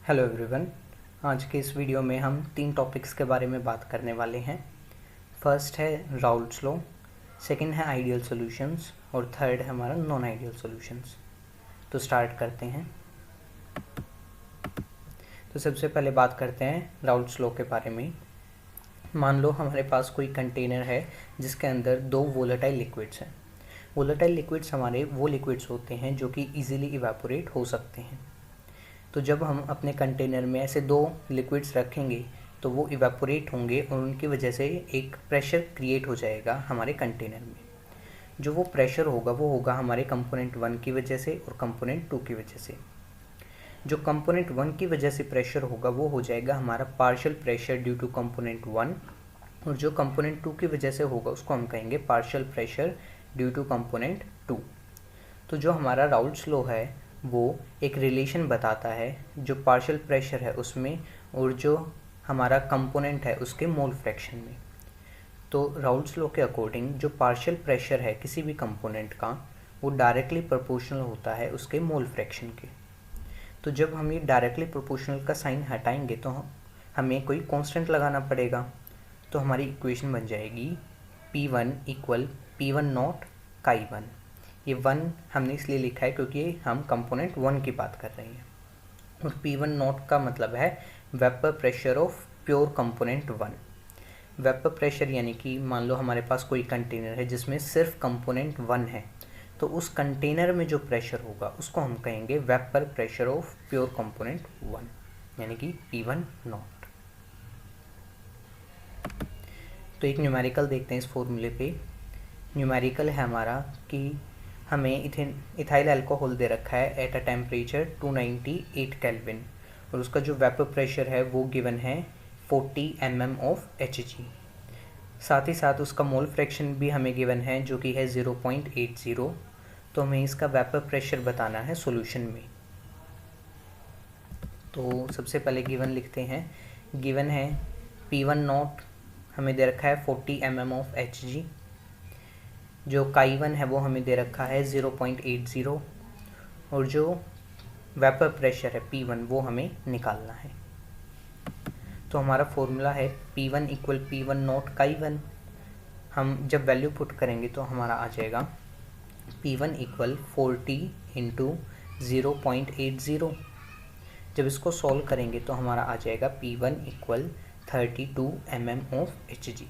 Hello everyone. आज के इस वीडियो में हम 3 टॉपिक्स के बारे में बात करने वाले हैं। फर्स्ट है राउल्ट्स लॉ, सेकंड है आइडियल सॉल्यूशंस और थर्ड है हमारा नॉन आइडियल सॉल्यूशंस। तो स्टार्ट करते हैं। तो सबसे पहले बात करते हैं राउल्ट्स लॉ के बारे में। मान लो हमारे पास कोई कंटेनर है जिसके अंदर 2 वोलेटाइल लिक्विड्स हैं। वोलेटाइल लिक्विड्स हमारे वो लिक्विड्स होते हैं जो कि ईजिली इवेपोरेट हो सकते हैं। तो जब हम अपने कंटेनर में ऐसे 2 लिक्विड्स रखेंगे तो वो इवेपोरेट होंगे और उनकी वजह से एक प्रेशर क्रिएट हो जाएगा हमारे कंटेनर में। जो वो प्रेशर होगा वो होगा हमारे कंपोनेंट 1 की वजह से और कंपोनेंट 2 की वजह से। जो कंपोनेंट 1 की वजह से प्रेशर होगा वो हो जाएगा हमारा partial pressure due to component 1, और जो कंपोनेंट 2 की वजह से होगा उसको हम कहेंगे partial pressure due to component 2। तो जो हमारा राउल्ट्स लॉ है वो एक रिलेशन बताता है जो पार्शियल प्रेशर है उसमें और जो हमारा कंपोनेंट है उसके मोल फ्रैक्शन में। तो राउल्ट्स लॉ के अकॉर्डिंग जो पार्शियल प्रेशर है किसी भी कंपोनेंट का वो डायरेक्टली प्रोपोर्शनल होता है उसके मोल फ्रैक्शन के। तो जब हम ये डायरेक्टली प्रोपोर्शनल का साइन हटाएंगे तो हमें कोई कांस्टेंट लगाना पड़ेगा। तो हमारी इक्वेशन बन जाएगी P1 इक्वल P1 नॉट काई 1। ये 1 हमने इसलिए लिखा है क्योंकि हम कंपोनेंट 1 की बात कर रहे हैं, और P1 नॉट का मतलब है vapour pressure of pure component 1। Vapour pressure यानी कि मान लो हमारे पास कोई कंटेनर है जिसमें सिर्फ कंपोनेंट 1 है, तो उस कंटेनर में जो प्रेशर होगा उसको हम कहेंगे vapour pressure of pure component 1 यानी कि P1 नॉट। तो एक न्यूमेरिकल देखते हैं इस फॉर्मूले पे। न्यूमेरिकल है हमारा कि हमें इथाइल अल्कोहल दे रखा है एट अ टेम्परेचर 298 केल्विन, और उसका जो वेपर प्रेशर है वो गिवन है 40 mm ऑफ Hg। साथ ही साथ उसका मोल फ्रैक्शन भी हमें गिवन है जो कि है 0.80। तो हमें इसका वेपर प्रेशर बताना है सॉल्यूशन में। तो सबसे पहले गिवन लिखते हैं। गिवन है P1 नॉट हमें दे रखा है 40 mm ऑफ Hg, जो काई 1 है वो हमें दे रखा है 0.80, और जो वेपर प्रेशर है P1 वो हमें निकालना है। तो हमारा फॉर्मूला है P1 इक्वल P1 नॉट काई 1। हम जब वैल्यू पुट करेंगे तो हमारा आ जाएगा P1 इक्वल 40 इंटू 0.80। जब इसको सॉल्व करेंगे तो हमारा आ जाएगा P1 equal 32 mm of Hg।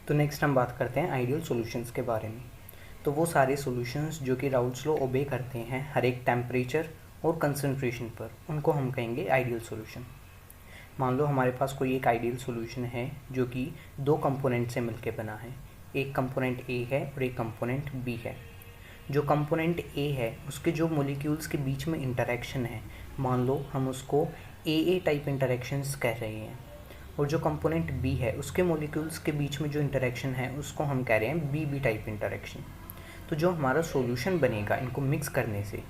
तो नेक्स्ट हम बात करते हैं आइडियल सॉल्यूशंस के बारे में। तो वो सारे सॉल्यूशंस जो कि राउल्ट्स लॉ ओबे करते हैं हर एक टेम्परेचर और कंसंट्रेशन पर, उनको हम कहेंगे आइडियल सॉल्यूशन। मान लो हमारे पास कोई एक आइडियल सॉल्यूशन है जो कि 2 कंपोनेंट से मिलकर बना है। एक कंपोनेंट A है और एक कंपोनेंट B है। जो कंपोनेंट A है उसके जो मोलिक्यूल्स के बीच में इंटरेक्शन है, मान लो हम उसको AA टाइप इंटरेक्शंस कह रहे हैं, और जो कंपोनेंट B है उसके मॉलिक्यूल्स के बीच में जो इंटरेक्शन है उसको हम कह रहे हैं BB टाइप इंटरेक्शन। तो जो हमारा सॉल्यूशन बनेगा इनको मिक्स करने से,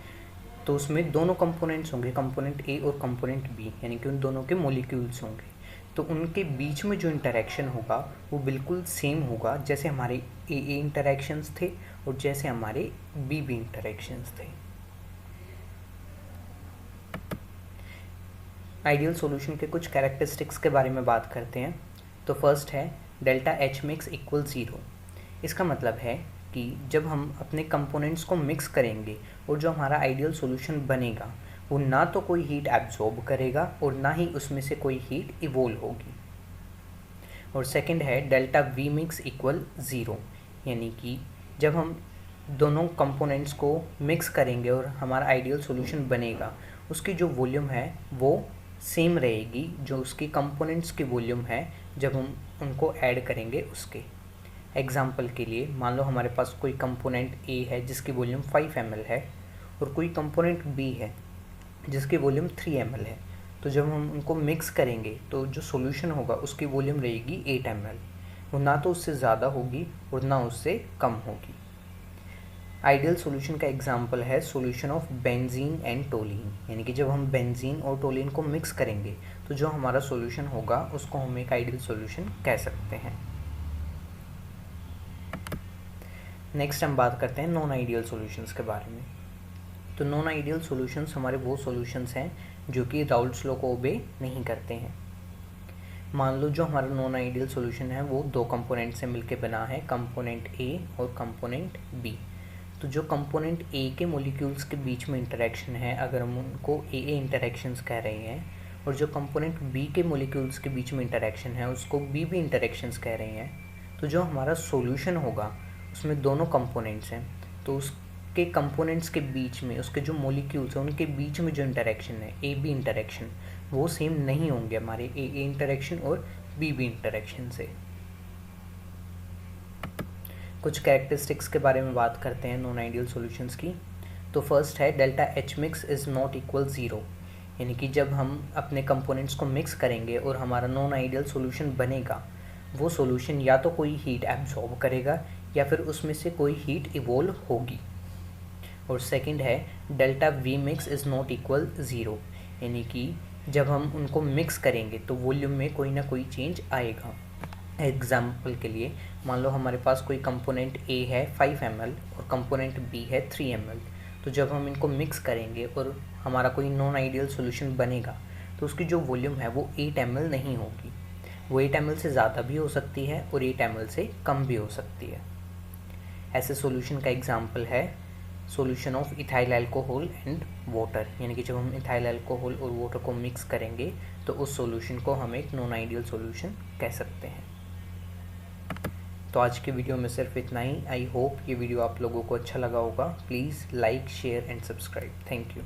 तो उसमें दोनों कंपोनेंट्स होंगे, कंपोनेंट A और कंपोनेंट B, यानी कि उन दोनों के मॉलिक्यूल्स होंगे। तो उनके बीच में जो इंटरेक्शन होगा वो बिल्कुल सेम होगा जैसे हमारे AA इंटरेक्शंस थे और जैसे हमारे BB इंटरेक्शंस थे। आइडियल सॉल्यूशन के कुछ कैरेक्टरिस्टिक्स के बारे में बात करते हैं। तो फर्स्ट है डेल्टा H मिक्स इक्वल 0। इसका मतलब है कि जब हम अपने कंपोनेंट्स को मिक्स करेंगे और जो हमारा आइडियल सॉल्यूशन बनेगा वो ना तो कोई हीट एब्जॉर्ब करेगा और ना ही उसमें से कोई हीट इवोल्व होगी। और सेकंड है डेल्टा V मिक्स इक्वल 0, यानी कि जब हम दोनों कंपोनेंट्स को मिक्स करेंगे और हमारा आइडियल सॉल्यूशन बनेगा उसकी जो वॉल्यूम है वो सेम रहेगी जो उसकी कंपोनेंट्स की वॉल्यूम है जब हम उनको ऐड करेंगे उसके। एग्जांपल के लिए मान लो हमारे पास कोई कंपोनेंट A है जिसकी वॉल्यूम 5 ml है और कोई कंपोनेंट B है जिसकी वॉल्यूम 3 ml है। तो जब हम उनको मिक्स करेंगे तो जो सॉल्यूशन होगा उसकी वॉल्यूम रहेगी 8 ml, वो ना तो उससे ज़्यादा होगी और ना उससे कम होगी। आइडियल सॉल्यूशन का एग्जांपल है सॉल्यूशन ऑफ बेंजीन एंड टोलीन, यानी कि जब हम बेंजीन और टोलीन को मिक्स करेंगे तो जो हमारा सॉल्यूशन होगा उसको हम एक आइडियल सॉल्यूशन कह सकते हैं। नेक्स्ट हम बात करते हैं नॉन आइडियल सॉल्यूशंस के बारे में। तो नॉन आइडियल सॉल्यूशंस हमारे वो सॉल्यूशंस हैं जो कि राउल्ट्स लॉ को ओबे नहीं करते हैं। मान लो जो हमारा नॉन आइडियल सॉल्यूशन है वो दो कंपोनेंट से मिलकर बना है, कंपोनेंट ए और कंपोनेंट बी। तो जो कंपोनेंट ए के मॉलिक्यूल्स के बीच में इंटरेक्शन है, अगर हम उनको ए इंटरेक्शंस कह रहे हैं, और जो कंपोनेंट बी के मॉलिक्यूल्स के बीच में इंटरेक्शन है उसको बी इंटरेक्शंस कह रहे हैं, तो जो हमारा सॉल्यूशन होगा उसमें दोनों कंपोनेंट्स हैं, तो उसके कंपोनेंट्स के बीच में उसके जो मॉलिक्यूल्स हैं उनके बीच में जो इंटरेक्शन है ए बी इंटरेक्शन, वो सेम नहीं होंगे हमारे ए इंटरेक्शन और बी इंटरेक्शन से। कुछ कैरेक्टरिस्टिक्स के बारे में बात करते हैं नॉन आइडियल सॉल्यूशंस की। तो फर्स्ट है delta H mix is not equal zero, यानी कि जब हम अपने कंपोनेंट्स को मिक्स करेंगे और हमारा नॉन आइडियल सॉल्यूशन बनेगा, वो सॉल्यूशन या तो कोई हीट एब्जॉर्ब करेगा या फिर उसमें से कोई हीट इवोल्व होगी। और सेकंड है delta we mix is not equal zero, यानी कि जब हम उनको मिक्स करेंगे तो वॉल्यूम में कोई ना कोई चेंज आएगा। एग्जाम्पल के लिए मान लो हमारे पास कोई कंपोनेंट ए है 5 ml और कंपोनेंट बी है 3 ml, तो जब हम इनको मिक्स करेंगे और हमारा कोई नॉन आइडियल सॉल्यूशन बनेगा तो उसकी जो वॉल्यूम है वो 8 ml नहीं होगी, वो 8 ml से ज़्यादा भी हो सकती है और 8 ml से कम भी हो सकती है। ऐसे सॉल्यूशन का एग्जाम्पल है solution of ethyl alcohol and water, यानी कि जब हम इथाइल अल्कोहल और वाटर को मिक्स करेंगे तो उस सॉल्यूशन को हम एक नॉन आइडियल सॉल्यूशन कह सकते हैं। तो आज की वीडियो में सिर्फ इतना ही। आई होप ये वीडियो आप लोगों को अच्छा लगा होगा। Please like, share and subscribe. Thank you.